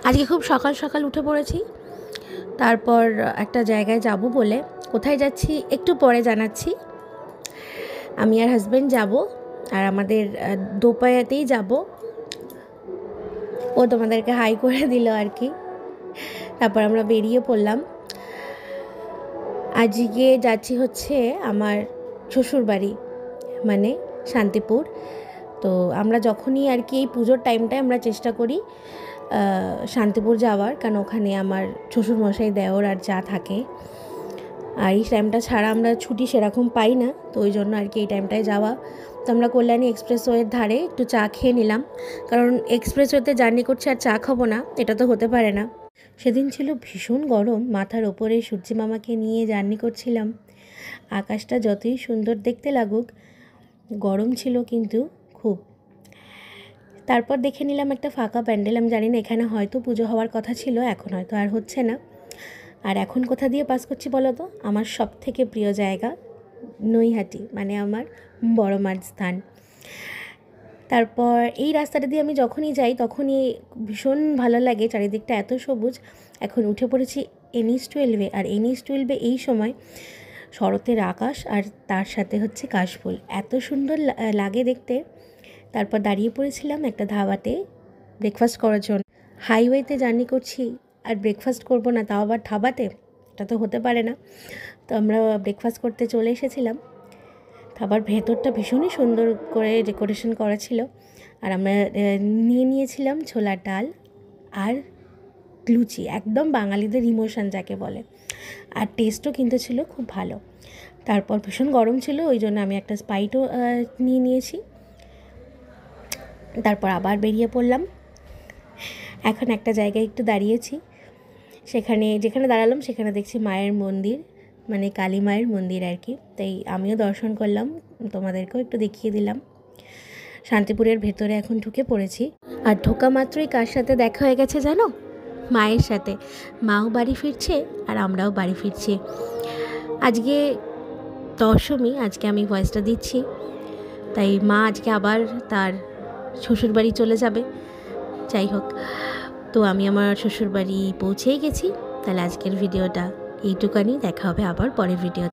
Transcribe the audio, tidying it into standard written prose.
আজকে খুব সকাল সকাল উঠে পড়েছি। তারপর একটা জায়গায় যাব বলে, কোথায় যাচ্ছি একটু পরে জানাচ্ছি। আমি আর হাজব্যান্ড যাব, আর আমাদের দোপায়াতেই যাব। ও তোমাদেরকে হাই করে দিল আর কি। তারপর আমরা বেরিয়ে পড়লাম। আজকে যাচ্ছি হচ্ছে আমার শ্বশুরবাড়ি, মানে শান্তিপুর। তো আমরা যখনই আর কি এই পুজোর টাইমটায় আমরা চেষ্টা করি শান্তিপুর যাওয়ার, কারণ ওখানে আমার শ্বশুরমশাই, দেওর আর যা থাকে। আর এই টাইমটা ছাড়া আমরা ছুটি সেরকম পাই না, তো ওই জন্য আর কি এই টাইমটায় যাওয়া। তো আমরা কল্যাণী এক্সপ্রেসওয়ের ধারে একটু চা খেয়ে নিলাম, কারণ এক্সপ্রেসওয়েতে জার্নি করছি আর চা খাবো না, এটা তো হতে পারে না। সেদিন ছিল ভীষণ গরম, মাথার ওপরে সূর্যি মামাকে নিয়ে জার্নি করছিলাম। আকাশটা যতই সুন্দর দেখতে লাগুক, গরম ছিল কিন্তু খুব। তারপর দেখে নিলাম একটা ফাঁকা প্যান্ডেল। আমি জানি না এখানে হয়তো পুজো হওয়ার কথা ছিল, এখন হয়তো আর হচ্ছে না। আর এখন কোথা দিয়ে পাস করছি বলো তো? আমার সব থেকে প্রিয় জায়গা নৈহাটি, মানে আমার বড় মার স্থান। তারপর এই রাস্তাটা দিয়ে আমি যখনই যাই তখনই ভীষণ ভালো লাগে, চারিদিকটা এত সবুজ। এখন উঠে পড়েছি NH-12, আর NH-12 এই সময় শরতের আকাশ আর তার সাথে হচ্ছে কাশফুল, এত সুন্দর লাগে দেখতে। তারপর দাঁড়িয়ে পড়েছিলাম একটা ধাবাতে ব্রেকফাস্ট করার জন্য। হাইওয়েতে জার্নি করছি আর ব্রেকফাস্ট করব না, তাও আবার ধাবাতে, এটা তো হতে পারে না। তো আমরা ব্রেকফাস্ট করতে চলে এসেছিলাম। খাবার ভেতরটা ভীষণই সুন্দর করে ডেকোরেশন করা ছিল। আর আমরা নিয়েছিলাম ছোলার ডাল আর লুচি, একদম বাঙালিদের ইমোশন যাকে বলে। আর টেস্টও কিন্তু ছিল খুব ভালো। তারপর ভীষণ গরম ছিল, ওই জন্য আমি একটা স্প্রাইটও নিয়েছি। তারপর আবার বেরিয়ে পড়লাম। এখন একটা জায়গায় একটু দাঁড়িয়েছি, যেখানে দাঁড়ালাম সেখানে দেখছি মায়ের মন্দির, মানে কালী মায়ের মন্দির আর কি। তাই আমিও দর্শন করলাম, তোমাদেরকেও একটু দেখিয়ে দিলাম। শান্তিপুরের ভেতরে এখন ঢুকে পড়েছি। আর ঢোকা মাত্রই কার সাথে দেখা হয়ে গেছে জানো? মায়ের সাথে। মাও বাড়ি ফিরছে আর আমরাও বাড়ি ফিরছি। আজকে দশমী, আজকে আমি ভয়েসটা দিচ্ছি, তাই মা আজকে আবার তার শ্বশুরবাড়ি চলে যাবে। যাই হোক, তো আমি আমার শ্বশুরবাড়ি পৌঁছেই গেছি। তাহলে আজকের ভিডিওটা এইটুকানি, দেখা হবে আবার পরের ভিডিও।